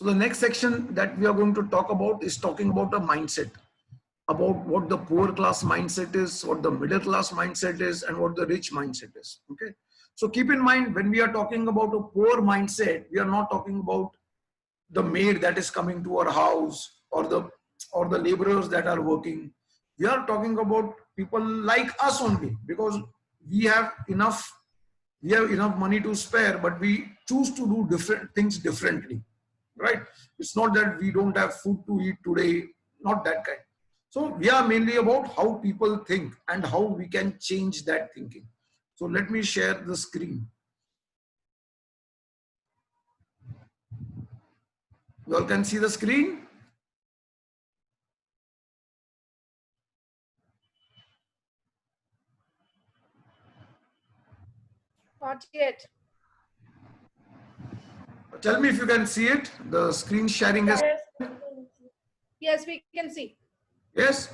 So the next section that we are going to talk about is talking about a mindset, about what the poor class mindset is, what the middle class mindset is, and what the rich mindset is. Okay. So keep in mind, when we are talking about a poor mindset, we are not talking about the maid that is coming to our house or the laborers that are working. We are talking about people like us only, because we have enough money to spare, but we choose to do different things differently, right? It's not that we don't have food to eat today, not that kind. So we are mainly about how people think and how we can change that thinking. So let me share the screen. You all can see the screen? Not yet. Tell me if you can see it. The screen sharing is... Yes, we can see. Yes.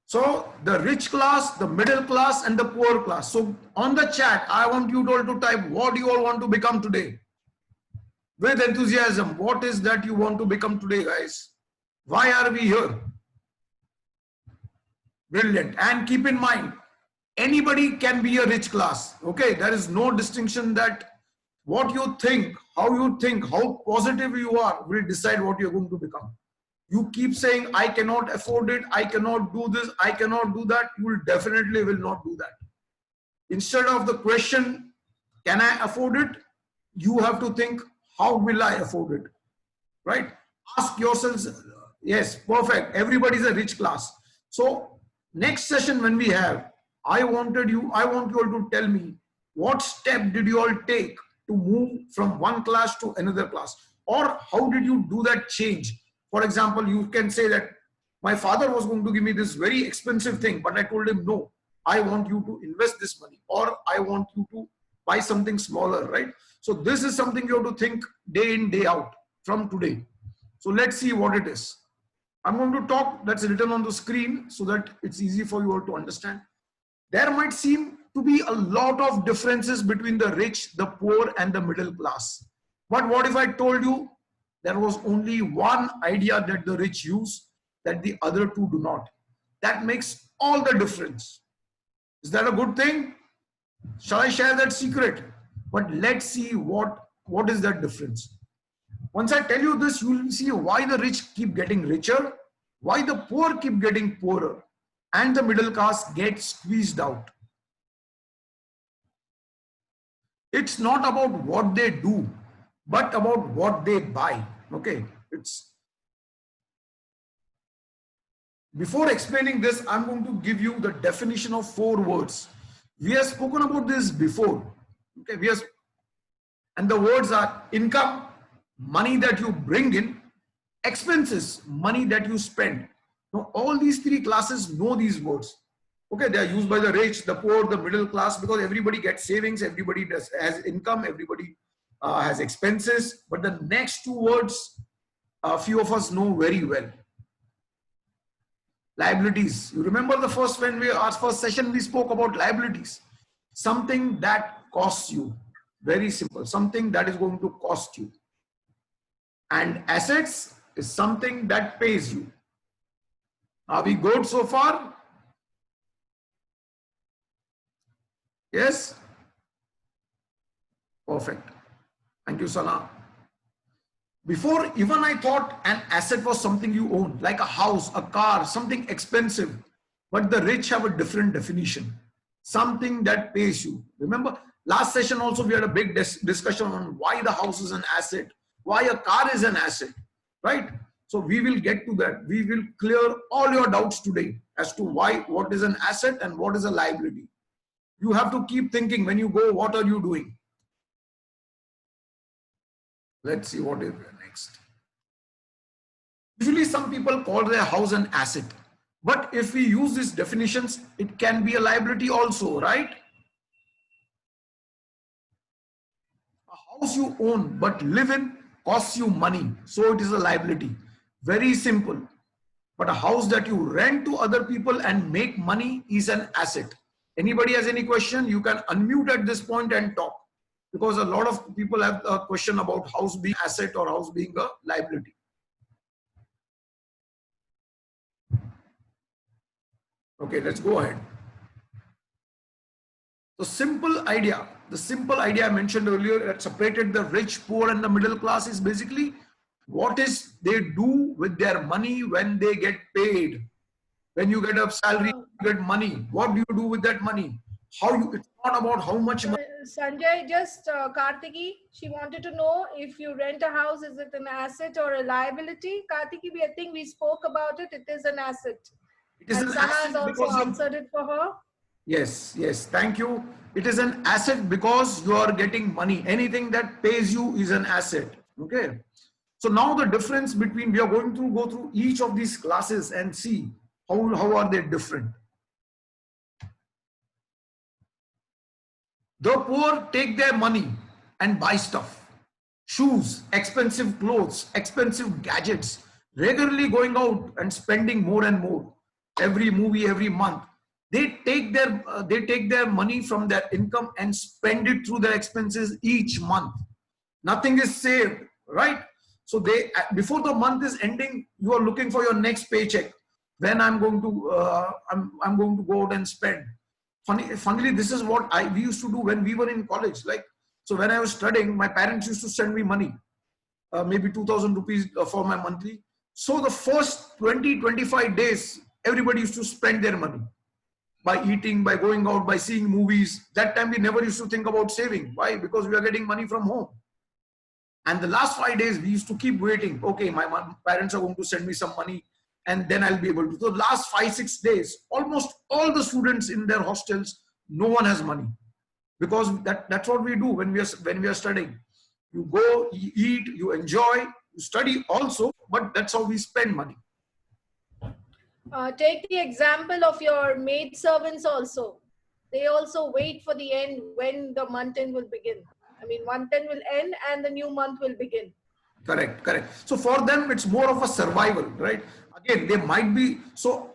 So the rich class, the middle class, and the poor class. So on the chat, I want you all to type what you all want to become today. With enthusiasm. What is that you want to become today, guys? Why are we here? Brilliant. And keep in mind, anybody can be a rich class. Okay. There is no distinction that what you think, how positive you are will decide what you're going to become. You keep saying, I cannot afford it, I cannot do this, I cannot do that, you will definitely will not do that. Instead of the question, can I afford it? You have to think, how will I afford it? Right? Ask yourselves, yes, perfect. Everybody is a rich class. So next session when we have, I want you all to tell me what step did you all take to move from one class to another class, or how did you do that change? For example, you can say that my father was going to give me this very expensive thing, but I told him, no, I want you to invest this money, or I want you to buy something smaller, right? So this is something you have to think day in, day out from today. So let's see what it is. I'm going to talk, that's written on the screen so that it's easy for you all to understand. There might seem to be a lot of differences between the rich, the poor, and the middle class. But what if I told you there was only one idea that the rich use that the other two do not? That makes all the difference. Is that a good thing? Shall I share that secret? But let's see what is that difference. Once I tell you this, you will see why the rich keep getting richer, why the poor keep getting poorer, and the middle class gets squeezed out. It's not about what they do, but about what they buy. Okay, before explaining this, I'm going to give you the definition of 4 words. We have spoken about this before. Okay, and the words are income, money that you bring in, expenses, money that you spend. Now, all these 3 classes know these words. Okay, they are used by the rich, the poor, the middle class, because everybody gets savings, everybody has income, everybody has expenses. But the next 2 words, a few of us know very well. Liabilities. You remember the first session we spoke about liabilities. Something that costs you. Very simple. Something that is going to cost you. And assets is something that pays you. Are we good so far? Yes? Perfect. Thank you, Salah. Before, even I thought an asset was something you own, like a house, a car, something expensive. But the rich have a different definition. Something that pays you. Remember, last session also we had a big discussion on why the house is an asset, why a car is an asset, right? So we will get to that. We will clear all your doubts today as to what is an asset and what is a liability. You have to keep thinking when you go, what are you doing? Let's see what is next. Usually some people call their house an asset. But if we use these definitions, it can be a liability also, right? A house you own but live in costs you money. So it is a liability. Very simple. But a house that you rent to other people and make money is an asset. Anybody has any question? You can unmute at this point and talk. because a lot of people have a question about house being asset or house being a liability. Okay, let's go ahead. The simple idea I mentioned earlier that separated the rich, poor and the middle class is basically what is they do with their money when they get paid. When you get a salary, you get money. What do you do with that money? It's not about how much money. Sanjay, just Kartiki, she wanted to know if you rent a house, is it an asset or a liability? Kartiki, I think we spoke about it. It is an asset. It is And an Sana asset has also because answered it for her. Yes, thank you. It is an asset because you are getting money. Anything that pays you is an asset. Okay. So now the difference between, we are going to go through each of these classes and see how are they different. The poor take their money and buy stuff, shoes, expensive clothes, expensive gadgets, regularly going out and spending more and more. Every movie, every month. They take their money from their income and spend it through their expenses each month. Nothing is saved, right? So they, before the month is ending, you are looking for your next paycheck. When I'm going to go out and spend. Funnily, this is what we used to do when we were in college. Like, so when I was studying, my parents used to send me money, maybe 2,000 rupees for my monthly. So the first 20-25 days, everybody used to spend their money by eating, by going out, by seeing movies. That time we never used to think about saving. Why? Because we are getting money from home. And the last 5 days, we used to keep waiting. Okay, my parents are going to send me some money and then I'll be able to. So the last 5-6 days, almost all the students in their hostels, no one has money. Because that's what we do when we are studying. You go, you eat, you enjoy, you study also, but that's how we spend money. Take the example of your maid servants also. They also wait for the end when the month end will begin. I mean, month end will end and the new month will begin. Correct. So for them, it's more of a survival, right? Again, they might be, so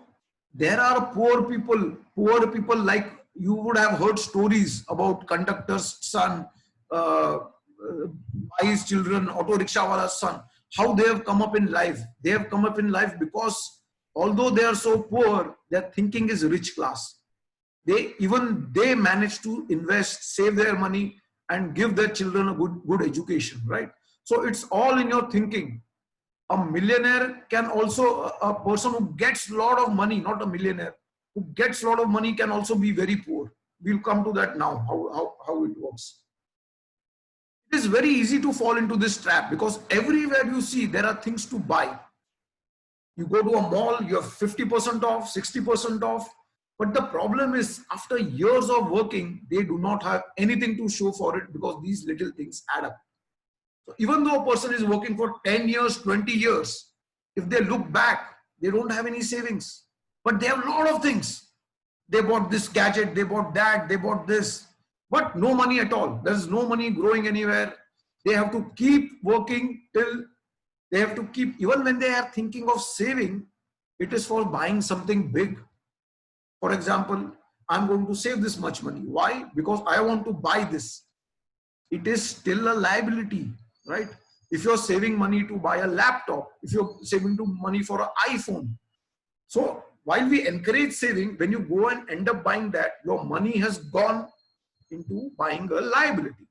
there are poor people like you would have heard stories about conductor's son, his children, auto rickshaw wala's son, how they have come up in life. They have come up in life because although they are so poor, their thinking is rich class. They manage to invest, save their money and give their children a good education, right? So it's all in your thinking. A millionaire can also, a person who gets a lot of money, not a millionaire, who gets a lot of money can also be very poor. We'll come to that now, how it works. It is very easy to fall into this trap because everywhere you see, there are things to buy. You go to a mall, you have 50% off, 60% off. But the problem is after years of working, they do not have anything to show for it because these little things add up. So even though a person is working for 10 years, 20 years, if they look back, they don't have any savings, but they have a lot of things. They bought this gadget, they bought that, they bought this, but no money at all. There's no money growing anywhere. They have to keep working till they have to keep, even when they are thinking of saving, it is for buying something big. For example, I'm going to save this much money. Why? Because I want to buy this. It is still a liability, right? If you're saving money to buy a laptop, if you're saving money for an iPhone. So while we encourage saving, when you go and end up buying that, your money has gone into buying a liability.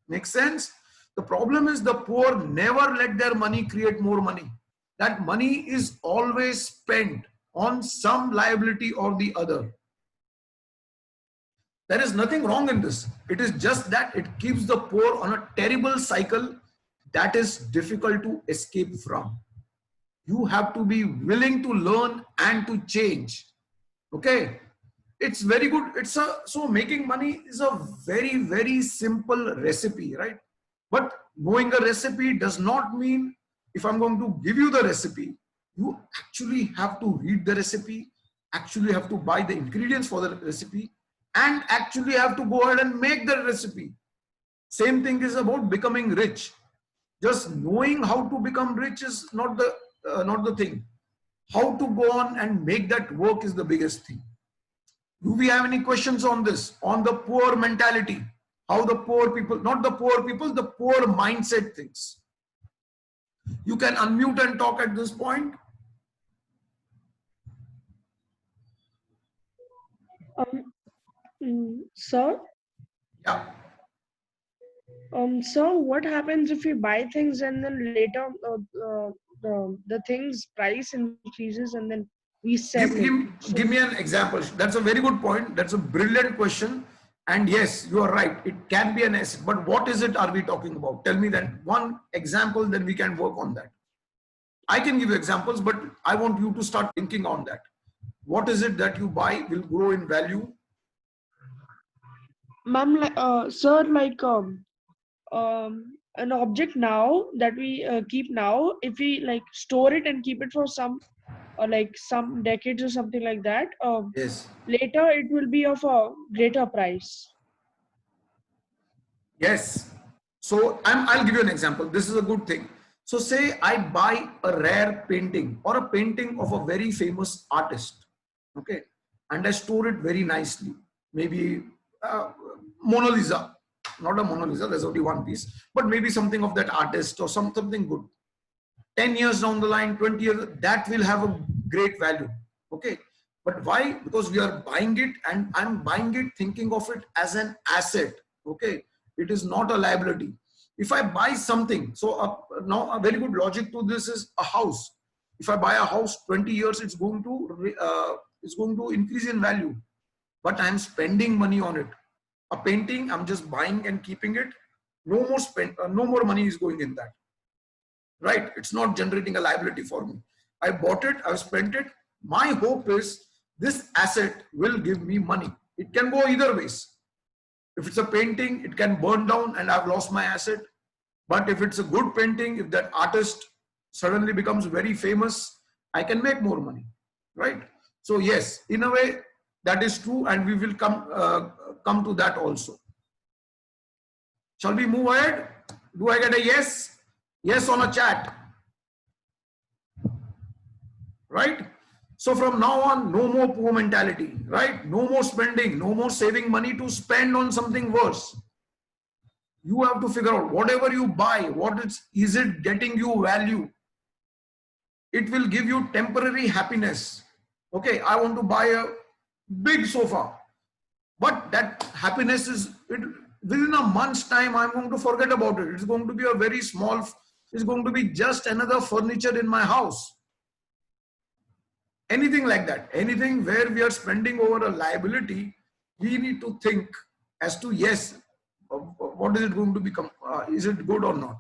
Make sense? The problem is the poor never let their money create more money. That money is always spent on some liability or the other. There is nothing wrong in this. It is just that it keeps the poor on a terrible cycle that is difficult to escape from. You have to be willing to learn and to change. Okay. It's very good. So making money is a very, very simple recipe, right? But knowing a recipe does not mean if I'm going to give you the recipe, you actually have to read the recipe, actually have to buy the ingredients for the recipe, and actually have to go ahead and make the recipe. Same thing is about becoming rich. Just knowing how to become rich is not the thing. How to go on and make that work is the biggest thing. Do we have any questions on this? On the poor mentality? how the poor people, not the poor people, the poor mindset thinks. You can unmute and talk at this point. Sir, Yeah. sir, what happens if we buy things and then later the things price increases and then we sell Give, it? give, So, give me an example. That's a very good point. That's a brilliant question. And yes, you are right. It can be an asset. But what is it are we talking about? Tell me that one example, then we can work on that. I can give you examples, but I want you to start thinking on that. What is it that you buy will grow in value? ma'am, sir, an object now that we keep now, if we like store it and keep it for some like some decades or something like that, Yes. later it will be of a greater price. Yes. So I'll give you an example. This is a good thing. So say I buy a rare painting or a painting of a very famous artist. Okay. And I store it very nicely. Maybe Mona Lisa, not a Mona Lisa, there's only one piece, but maybe something of that artist or something good. 10 years down the line, 20 years, that will have a great value. Okay. But why? Because we are buying it and I'm buying it thinking of it as an asset. Okay. It is not a liability. If I buy something, so now a very good logic to this is a house. If I buy a house, 20 years, it's going to increase in value, but I'm spending money on it. A painting, I'm just buying and keeping it. No more money is going in that. Right? It's not generating a liability for me. I bought it, I've spent it. My hope is this asset will give me money. It can go either ways. If it's a painting, it can burn down and I've lost my asset. But if it's a good painting, if that artist suddenly becomes very famous, I can make more money. Right? So yes, in a way, that is true, and we will come to that also. Shall we move ahead? Do I get a yes? Yes on a chat. Right? So from now on, no more poor mentality, right? No more spending, no more saving money to spend on something worse. You have to figure out whatever you buy, is it getting you value? It will give you temporary happiness. Okay, I want to buy a big sofa, but that happiness within a month's time, I'm going to forget about it. It's going to be a very small, it's going to be just another furniture in my house. Anything like that, anything where we are spending over a liability, we need to think as to, yes, what is it going to become? Is it good or not?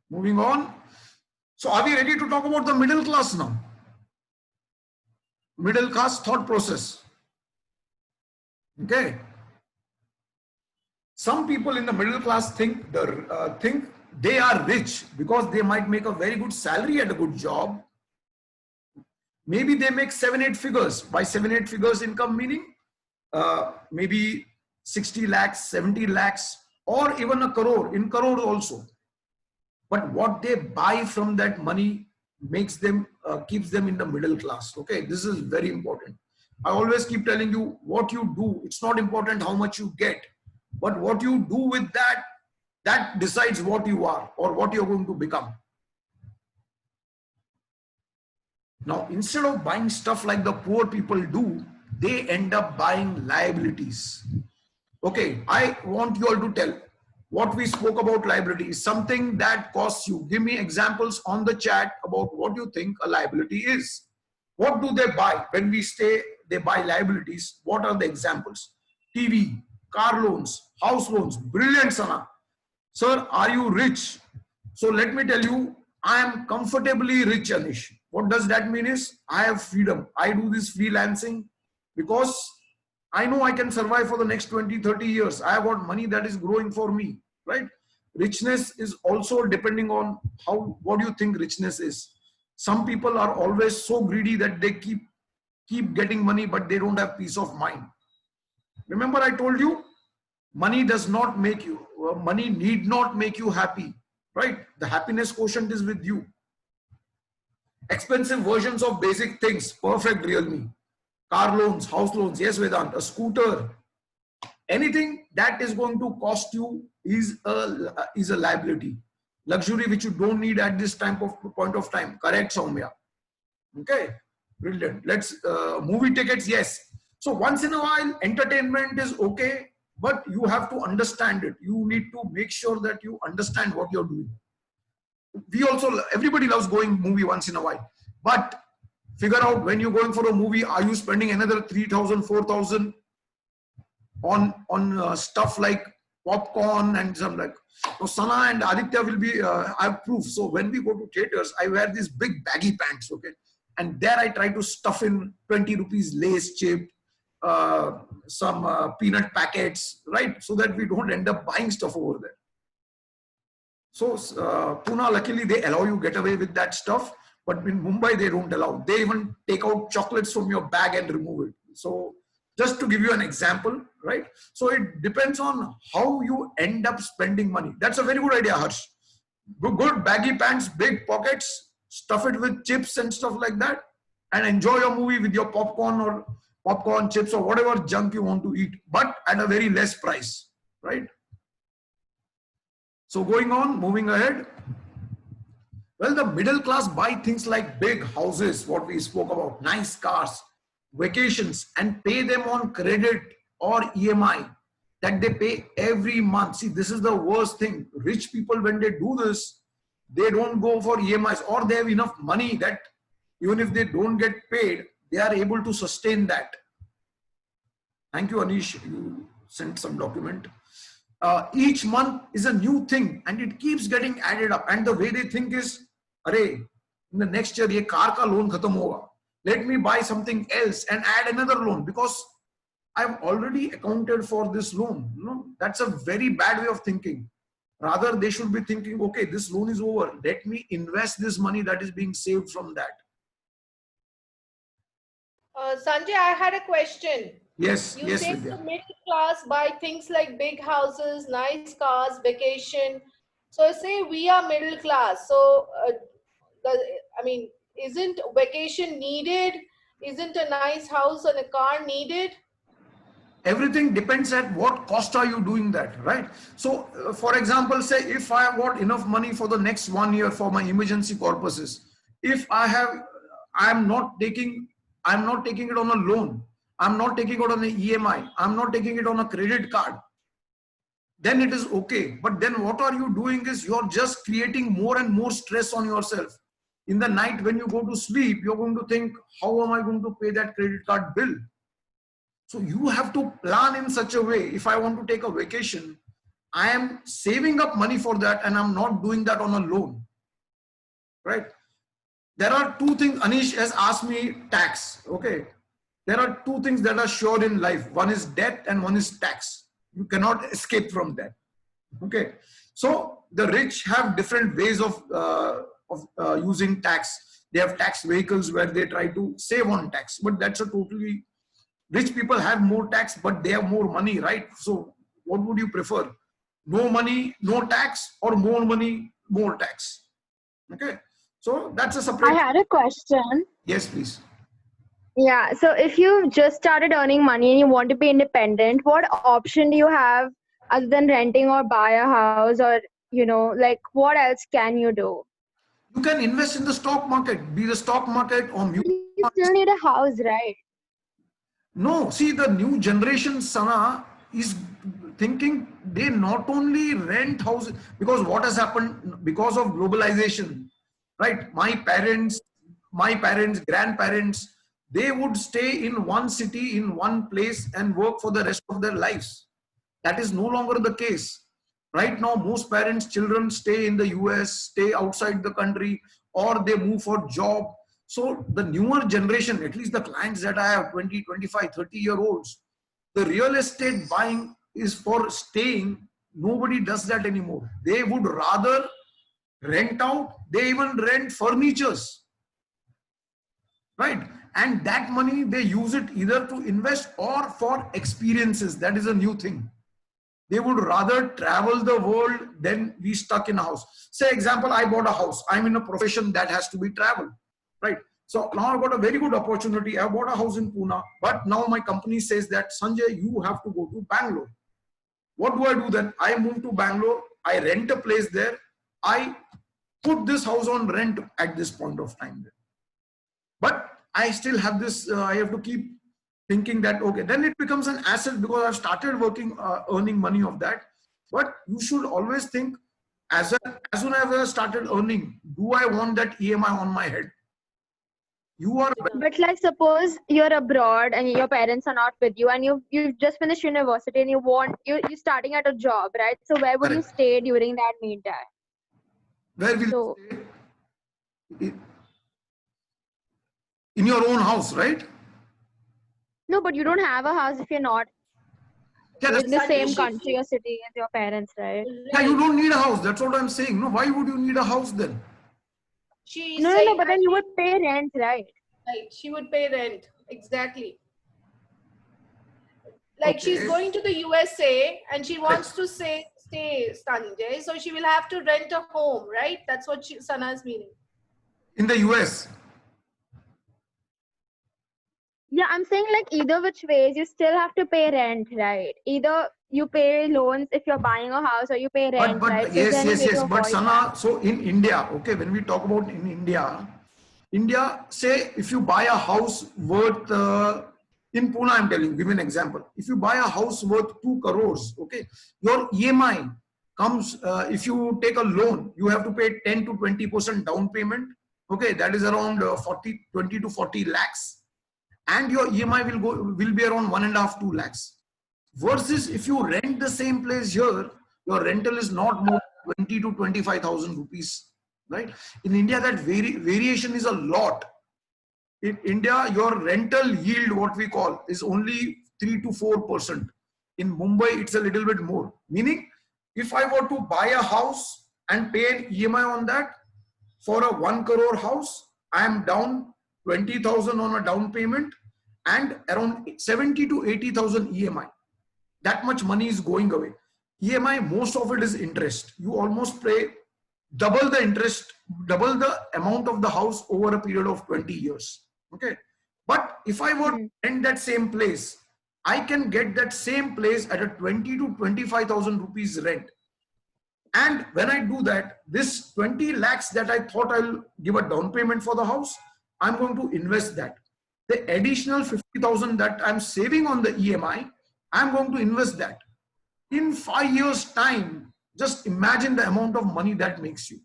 Moving on. So are we ready to talk about the middle class now? Middle class thought process. Okay. Some people in the middle class think they are rich because they might make a very good salary at a good job. Maybe they make 7-8 figures. By 7-8 figures income meaning maybe 60 lakhs, 70 lakhs, or even a crore, in crore also. But what they buy from that money makes them, keeps them in the middle class. Okay, this is very important. I always keep telling you what you do. It's not important how much you get, but what you do with that, that decides what you are or what you're going to become. Now, instead of buying stuff like the poor people do, they end up buying liabilities. Okay, I want you all to tell what we spoke about liability is something that costs you. Give me examples on the chat about what you think a liability is. What do they buy? When we say they buy liabilities, what are the examples? TV, car loans, house loans. Brilliant, Sana. Sir, are you rich? So let me tell you, I am comfortably rich, Anish. What does that mean is I have freedom. I do this freelancing because I know I can survive for the next 20, 30 years. I have got money that is growing for me, right? Richness is also depending on what you think richness is. Some people are always so greedy that they keep getting money, but they don't have peace of mind. Remember I told you, money does not make you, money need not make you happy, right? The happiness quotient is with you. Expensive versions of basic things, perfect Realme. Car loans, house loans, yes Vedant, a scooter, Anything that is going to cost you is a liability. Luxury which you don't need at this point of time. Correct, Soumya? Okay, brilliant. Let's movie tickets. Yes. So once in a while, entertainment is okay, but you have to understand it. You need to make sure that you understand what you're doing. Everybody loves going movie once in a while, but figure out when you're going for a movie, are you spending another 3,000, 4,000 on stuff like popcorn and some like. So Sana and Aditya will be, I have proof. So when we go to theaters, I wear these big baggy pants, okay? And there I try to stuff in 20 rupees Lays chip, some peanut packets, right? So that we don't end up buying stuff over there. So Pune, luckily they allow you get away with that stuff, but in Mumbai they don't allow. They even take out chocolates from your bag and remove it. So just to give you an example, right? So it depends on how you end up spending money. That's a very good idea, Harsh. Good baggy pants, big pockets, stuff it with chips and stuff like that, and enjoy your movie with your popcorn chips or whatever junk you want to eat, but at a very less price, right? So going on, moving ahead. Well, the middle class buy things like big houses, what we spoke about, nice cars, vacations, and pay them on credit or EMI that they pay every month. See, this is the worst thing. Rich people, when they do this, they don't go for EMIs, or they have enough money that even if they don't get paid, they are able to sustain that. Thank you, Anish. You sent some document. Each month is a new thing and it keeps getting added up. And the way they think is, array, in the next year, ye car ka loan khatam hoga. Let me buy something else and add another loan because I've already accounted for this loan. You know, that's a very bad way of thinking. Rather, they should be thinking, okay, this loan is over. Let me invest this money that is being saved from that. Sanjay, I had a question. Yes, You yes, say Vidya. the middle class buy things like big houses, nice cars, vacation. So say we are middle class. So, I mean, isn't vacation needed? Isn't a nice house and a car needed? Everything depends at what cost are you doing that, right? So for example, say if I have got enough money for the next 1 year for my emergency purposes, if I'm not taking it on a loan, I'm not taking it on an EMI, I'm not taking it on a credit card, then it is okay. But then what are you doing is you're just creating more and more stress on yourself. In the night when you go to sleep, you're going to think, how am I going to pay that credit card bill? So you have to plan in such a way. If I want to take a vacation, I am saving up money for that and I'm not doing that on a loan, right? There are two things. Anish has asked me tax. Okay. There are two things that are sure in life. One is debt and one is tax. You cannot escape from that. Okay. So the rich have different ways of using tax. They have tax vehicles where they try to save on tax, but that's a totally. Rich people have more tax, but they have more money, right? So what would you prefer? No money, no tax, or more money, more tax? Okay. So that's a separate. I had a question. Yes, please. Yeah, so if you just started earning money and you want to be independent, what option do you have other than renting or buy a house, or like what else can you do? You can invest in the stock market, be the stock market or mutual You still need a house, right? No, see the new generation, Sana, is thinking they not only rent houses, because what has happened because of globalization, right? My parents, grandparents, they would stay in one city, in one place and work for the rest of their lives. That is no longer the case. Right now, most parents' children stay in the US, stay outside the country, or they move for job. So the newer generation, at least the clients that I have, 20, 25, 30-year-olds, the real estate buying is for staying. Nobody does that anymore. They would rather rent out. They even rent furnitures, right? And that money, they use it either to invest or for experiences. That is a new thing. They would rather travel the world than be stuck in a house. Say example, I bought a house. I'm in a profession that has to be traveled. Right. So now I've got a very good opportunity. I bought a house in Pune, but now my company says that Sanjay, you have to go to Bangalore. What do I do then? I move to Bangalore. I rent a place there. I put this house on rent at this point of time. But I still have this, I have to keep thinking that, okay, then it becomes an asset because I've started working, earning money of that. But you should always think, as soon as I started earning, do I want that EMI on my head? You are, But like suppose you're abroad and your parents are not with you and you've just finished university and you're starting at a job, right? So where would you Correct. stay during that meantime? where will So you stay? In your own house, right? no, but you don't have a house if you're not Yeah, that's, in the same Sanjay, country or city as your parents, right? yeah, you don't need a house. That's what I'm saying. No, why would you need a house then? She's No, saying, but then you would pay rent, right? right, she would pay rent. Exactly. Like she's Okay. going to the USA and she wants to stay Sanjay. So she will have to rent a home, right? That's what Sana is meaning. In the US. Yeah, I'm saying like either which ways you still have to pay rent, right? Either you pay loans if you're buying a house or you pay rent, right? So is there any way to But avoid Sana, that? so in India, okay, when we talk about in India, say if you buy a house worth, in Pune, I'm telling you, give me an example. If you buy a house worth 2 crores, okay, your EMI comes, if you take a loan, you have to pay 10 to 20% down payment. Okay, that is around 20 to 40 lakhs. And your EMI will be around 1.5 to 2 lakhs. Versus if you rent the same place here, your rental is not more than 20 to 25,000 rupees, right? In India, that variation is a lot. In India, your rental yield, what we call, is only 3 to 4%. In Mumbai, it's a little bit more. Meaning, if I were to buy a house and pay an EMI on that, for a 1 crore house, I am down 20,000 on a down payment and around 70 to 80,000 EMI. That much money is going away. EMI, most of it is interest. You almost pay double the interest, double the amount of the house over a period of 20 years. Okay. But if I were to rent that same place, I can get that same place at a 20 to 25,000 rupees rent. And when I do that, this 20 lakhs that I thought I'll give a down payment for the house, I'm going to invest that. The additional 50,000 that I'm saving on the EMI, I'm going to invest that. In 5 years' time, just imagine the amount of money that makes you.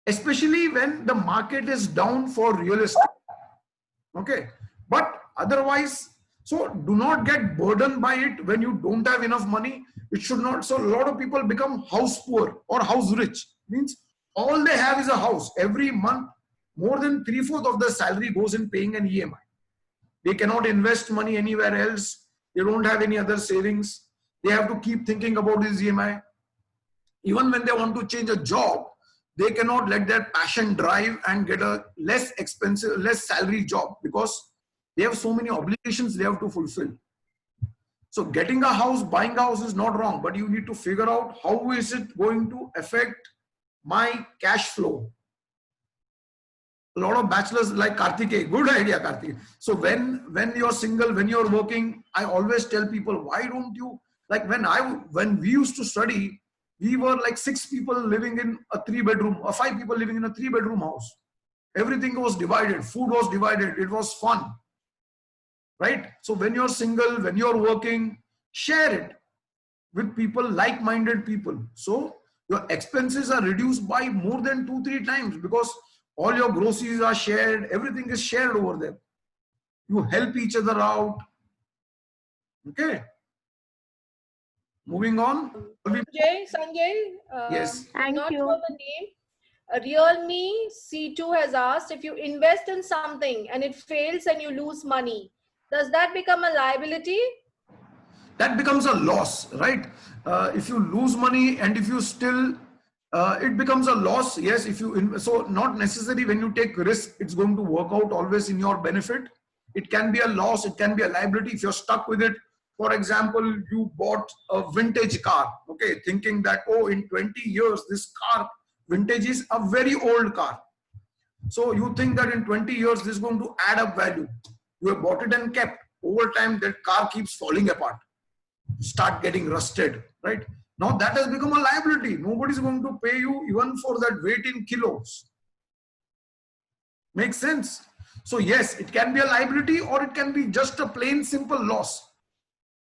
Especially when the market is down for real estate. Okay. But otherwise, so do not get burdened by it when you don't have enough money. It should not. So a lot of people become house poor or house rich. Means all they have is a house. Every month, more than 3/4 of their salary goes in paying an EMI. They cannot invest money anywhere else. They don't have any other savings. They have to keep thinking about this EMI. Even when they want to change a job, they cannot let their passion drive and get a less expensive, less salary job because they have so many obligations they have to fulfill. So getting a house, buying a house is not wrong, but you need to figure out how is it going to affect my cash flow. A lot of bachelors like Karthikeya, good idea Karthikeya. So when you're single, when you're working, I always tell people, why don't you, like when we used to study, we were like 6 people living in a 3-bedroom or 5 people living in a 3-bedroom house. Everything was divided, food was divided, it was fun. Right? So when you're single, when you're working, share it with people, like-minded people. So your expenses are reduced by more than 2-3 times because all your groceries are shared, everything is shared over there. You help each other out. Okay. Moving on. Sanjay, Yes. Thank not you. know the name. Realme C2 has asked, if you invest in something and it fails and you lose money, does that become a liability? That becomes a loss, right? If you lose money and if you still, it becomes a loss. Yes, if you, so not necessarily when you take risk, it's going to work out always in your benefit. It can be a loss, it can be a liability if you're stuck with it. For example, you bought a vintage car, okay, thinking that, oh, in 20 years, this car, vintage is a very old car. So you think that in 20 years, this is going to add up value. You have bought it and kept. Over time, that car keeps falling apart. start getting rusted, right? Now that has become a liability. Nobody's going to pay you even for that weight in kilos. Makes sense? So yes, it can be a liability or it can be just a plain simple loss.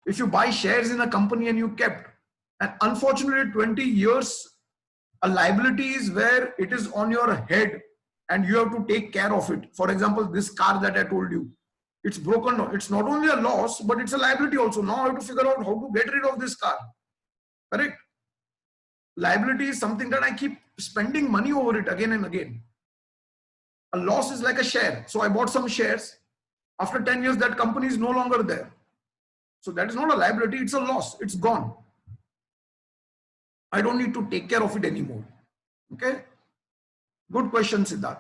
If you buy shares in a company and you kept, and unfortunately 20 years, a liability is where it is on your head and you have to take care of it. For example, this car that I told you, it's broken. It's not only a loss, but it's a liability also. Now I have to figure out how to get rid of this car. Correct? Liability is something that I keep spending money over it again and again. A loss is like a share. So I bought some shares. After 10 years, that company is no longer there. So that is not a liability, it's a loss. It's gone. I don't need to take care of it anymore. Okay? Good question, Siddharth.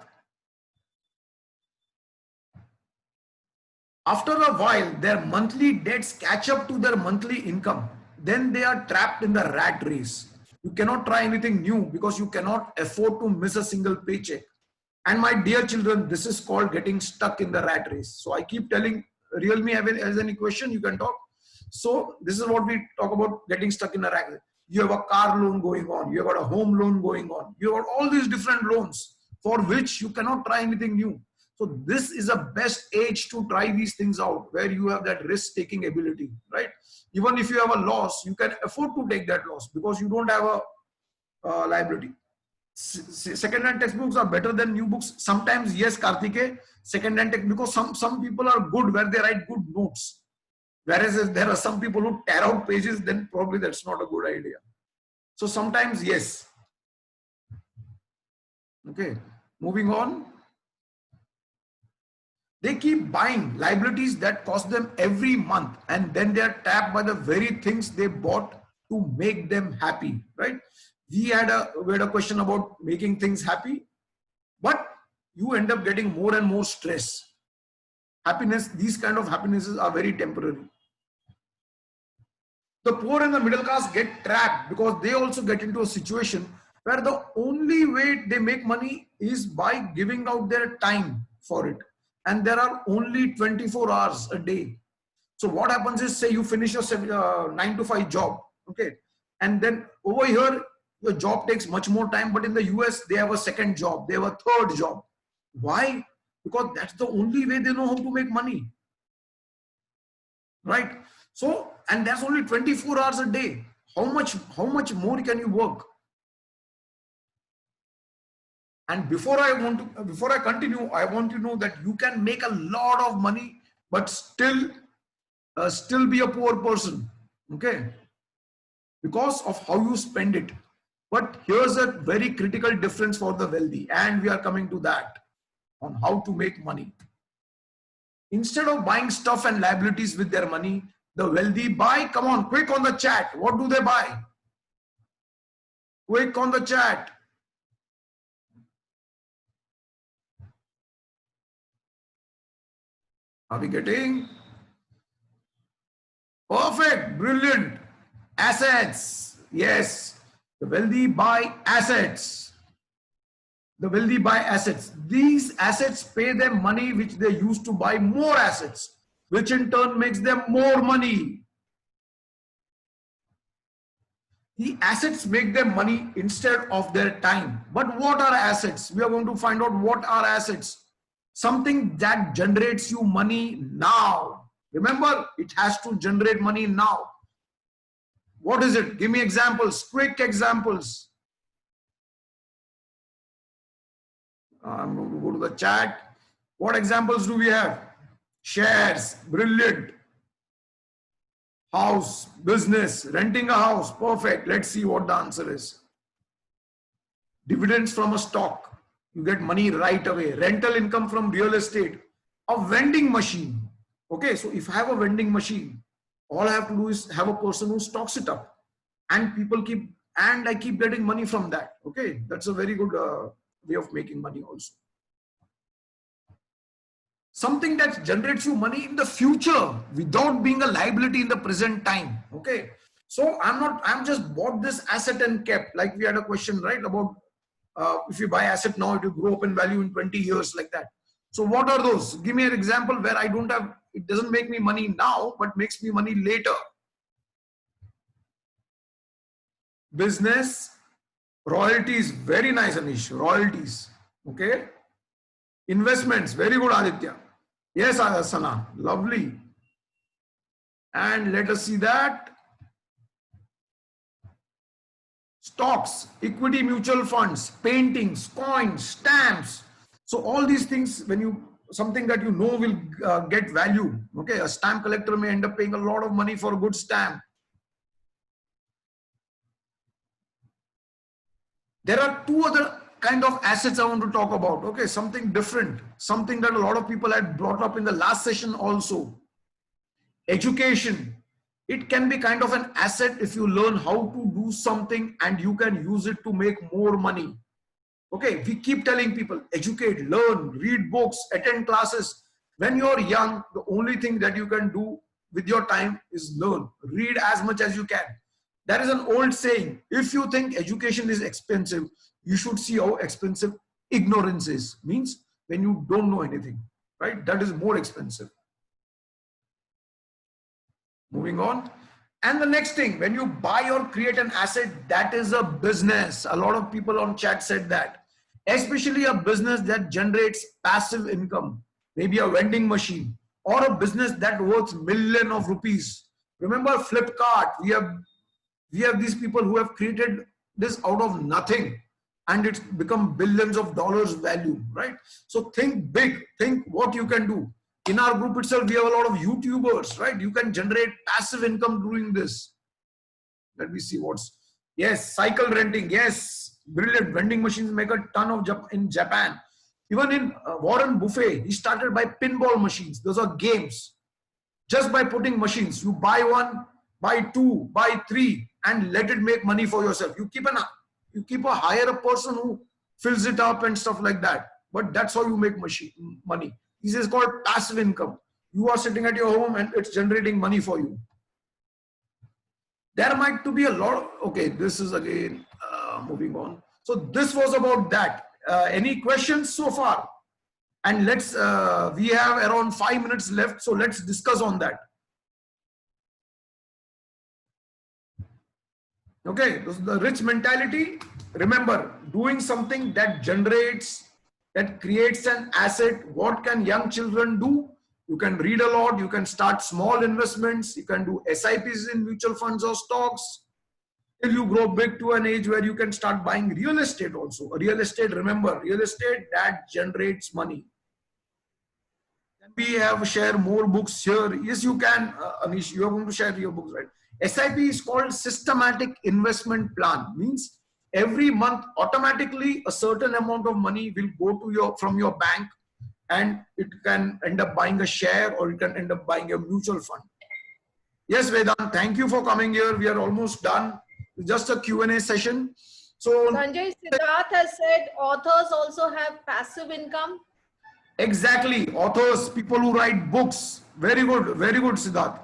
After a while, their monthly debts catch up to their monthly income. Then they are trapped in the rat race. You cannot try anything new because you cannot afford to miss a single paycheck. And my dear children, this is called getting stuck in the rat race. So I keep telling, Realme has any question, you can talk. So this is what we talk about, getting stuck in a rat race. You have a car loan going on, you have got a home loan going on, you have got all these different loans for which you cannot try anything new. So this is the best age to try these things out, where you have that risk-taking ability, right? Even if you have a loss, you can afford to take that loss because you don't have a liability. Second-hand textbooks are better than new books. Sometimes, yes, Karthike, second-hand text, because some people are good where they write good notes. Whereas if there are some people who tear out pages, then probably that's not a good idea. So sometimes, yes. Okay, moving on. They keep buying liabilities that cost them every month, and then they are tapped by the very things they bought to make them happy, right? We had a question about making things happy, but you end up getting more and more stress. Happiness, these kind of happinesses are very temporary. The poor and the middle class get trapped because they also get into a situation where the only way they make money is by giving out their time for it. And there are only 24 hours a day. So what happens is, say you finish your 9 to 5 job, okay? And then over here, your job takes much more time, but in the US, they have a second job, they have a third job. Why? Because that's the only way they know how to make money, right? So, and that's only 24 hours a day. How much more can you work? And before I continue, I want you to know that you can make a lot of money, but still be a poor person, okay? Because of how you spend it. But here's a very critical difference for the wealthy, and we are coming to that on how to make money. Instead of buying stuff and liabilities with their money, the wealthy buy, come on, quick on the chat. What do they buy? Quick on the chat. Are we getting? Perfect, brilliant. Assets. Yes, the wealthy buy assets. The wealthy buy assets. These assets pay them money which they use to buy more assets, which in turn makes them more money. The assets make them money instead of their time. But what are assets? We are going to find out what are assets. Something that generates you money now. Remember, it has to generate money now. What is it? Give me examples, quick examples. I'm going to go to the chat. What examples do we have? Shares, brilliant. House, business, renting a house, perfect. Let's see what the answer is. Dividends from a stock. You get money right away. Rental income from real estate. A vending machine. Okay, so if I have a vending machine, all I have to do is have a person who stocks it up, and I keep getting money from that. Okay, that's a very good way of making money also. Something that generates you money in the future without being a liability in the present time. Okay, so I'm just bought this asset and kept, like we had a question, right, about if you buy asset now, it will grow up in value in 20 years, like that. So what are those? Give me an example where it doesn't make me money now, but makes me money later. business, royalties, very nice Anish, royalties, okay. Investments, very good Aditya. Yes, Sana, lovely. And let us see that. Stocks, equity mutual funds, paintings, coins, stamps. So all these things, when you, something that you know will get value. Okay, a stamp collector may end up paying a lot of money for a good stamp. There are two other kind of assets I want to talk about. Okay, something different, something that a lot of people had brought up in the last session also. Education. It can be kind of an asset if you learn how to do something and you can use it to make more money. Okay, we keep telling people, educate, learn, read books, attend classes. When you're young, the only thing that you can do with your time is learn. Read as much as you can. There is an old saying, if you think education is expensive, you should see how expensive ignorance is. Means when you don't know anything, right? That is more expensive. Moving on. And the next thing, when you buy or create an asset, that is a business. A lot of people on chat said that. Especially a business that generates passive income, maybe a vending machine or a business that worth millions of rupees. Remember Flipkart, we have these people who have created this out of nothing and it's become billions of dollars value, right? So think big, think what you can do. In our group itself, we have a lot of YouTubers, right? You can generate passive income doing this. Let me see what's, yes, cycle renting, yes, brilliant. Vending machines make a ton of job in Japan. Even in Warren Buffett, he started by pinball machines. Those are games. Just by putting machines, you buy one, buy two, buy three, and let it make money for yourself. You keep a hire a person who fills it up and stuff like that. But that's how you make money. This is called passive income. You are sitting at your home and it's generating money for you. There might to be a lot of, okay, this is again moving on. So this was about that. Any questions so far? And let's, we have around 5 minutes left. So let's discuss on that. Okay, this is the rich mentality. Remember, doing something that generates, that creates an asset. What can young children do? You can read a lot. You can start small investments. You can do SIPs in mutual funds or stocks. Till you grow big to an age where you can start buying real estate also. Real estate, remember, real estate that generates money. Can we have share more books here? Yes, you can. Anish, you are going to share your books, right? SIP is called systematic investment plan. Means every month automatically a certain amount of money will go to from your bank, and it can end up buying a share or it can end up buying a mutual fund. Yes, Vedant, thank you for coming here. We are almost done. Just a Q&A session. So Sanjay, Siddharth has said authors also have passive income. Exactly, authors, people who write books. Very good, Siddharth.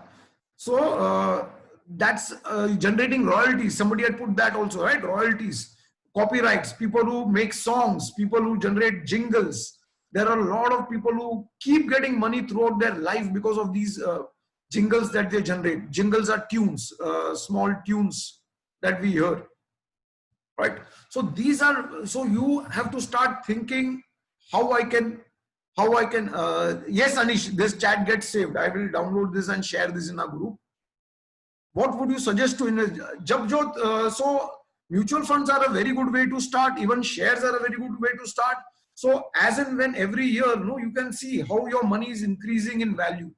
So that's generating royalties. Somebody had put that also, right? Royalties, copyrights, people who make songs, people who generate jingles. There are a lot of people who keep getting money throughout their life because of these jingles that they generate. Jingles are tunes, small tunes that we hear, right? So these are, so you have to start thinking how I can, yes, Anish, this chat gets saved. I will download this and share this in our group. What would you suggest to invest? Japjot, so mutual funds are a very good way to start. Even shares are a very good way to start. So as and when every year, you can see how your money is increasing in value.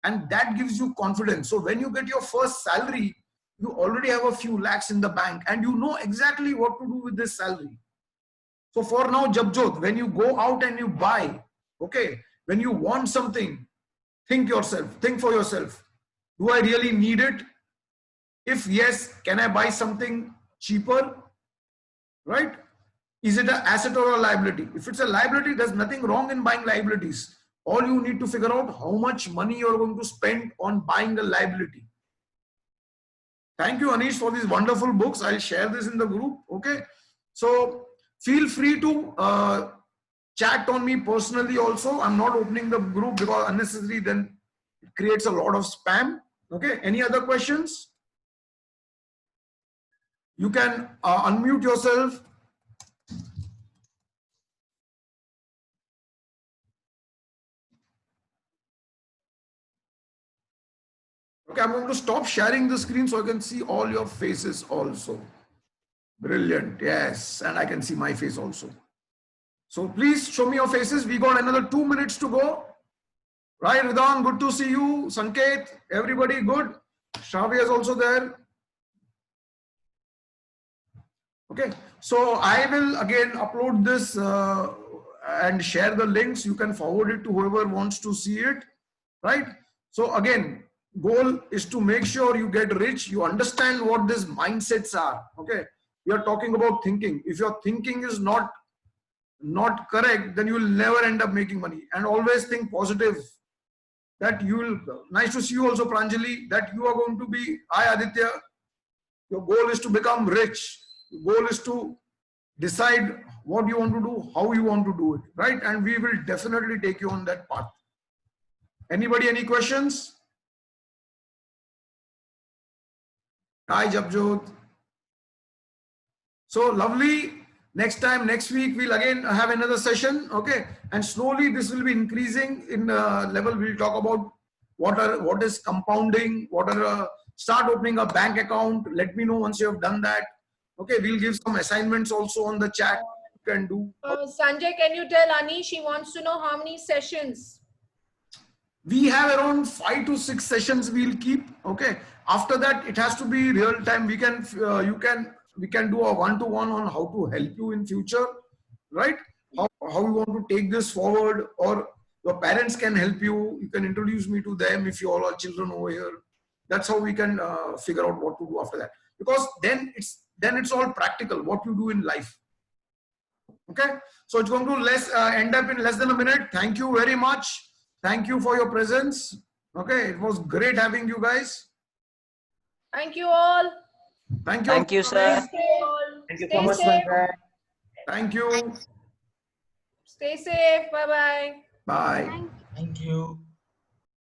And that gives you confidence. So when you get your first salary, you already have a few lakhs in the bank and you know exactly what to do with this salary. So for now, Japjot, when you go out and you buy, okay, when you want something, think for yourself. Do I really need it? If yes, can I buy something cheaper? Right? Is it an asset or a liability? If it's a liability, there's nothing wrong in buying liabilities. All you need to figure out how much money you're going to spend on buying a liability. Thank you, Anish, for these wonderful books. I'll share this in the group. Okay. So feel free to chat on me personally also. I'm not opening the group because unnecessarily then it creates a lot of spam. Okay. Any other questions? You can unmute yourself. Okay, I'm going to stop sharing the screen so I can see all your faces also. Brilliant. Yes. And I can see my face also. So please show me your faces. We got another 2 minutes to go. Right, Ridwan, good to see you. Sanket, everybody good. Shravya is also there. Okay, so I will again upload this and share the links. You can forward it to whoever wants to see it, right? So again, goal is to make sure you get rich. You understand what these mindsets are. Okay, we are talking about thinking. If your thinking is not correct, then you will never end up making money. And always think positive. That you will. Nice to see you also, Pranjali. That you are going to be. Hi, Aditya. Your goal is to become rich. Your goal is to decide what you want to do, how you want to do it, right? And we will definitely take you on that path. Anybody, any questions? Hi, Japjot. So lovely. Next time, next week, we'll again have another session. Okay. And slowly this will be increasing in level. We'll talk about what is compounding, start opening a bank account. Let me know once you have done that. Okay. We'll give some assignments also on the chat. You can do. Sanjay, can you tell Ani? She wants to know how many sessions. We have around 5 to 6 sessions we'll keep. Okay. After that, it has to be real time. We can, we can do a one-to-one on how to help you in future, right? How you want to take this forward, or your parents can help you. You can introduce me to them if you all are children over here. That's how we can figure out what to do after that. Because then it's all practical, what you do in life. Okay. So it's going to end up in less than a minute. Thank you very much. Thank you for your presence. Okay. It was great having you guys. Thank you all. Thank you. Thank you, sir. Thank you so much, safe. Sanjay. Thank you. Stay safe. Bye-bye. Bye. Thank you.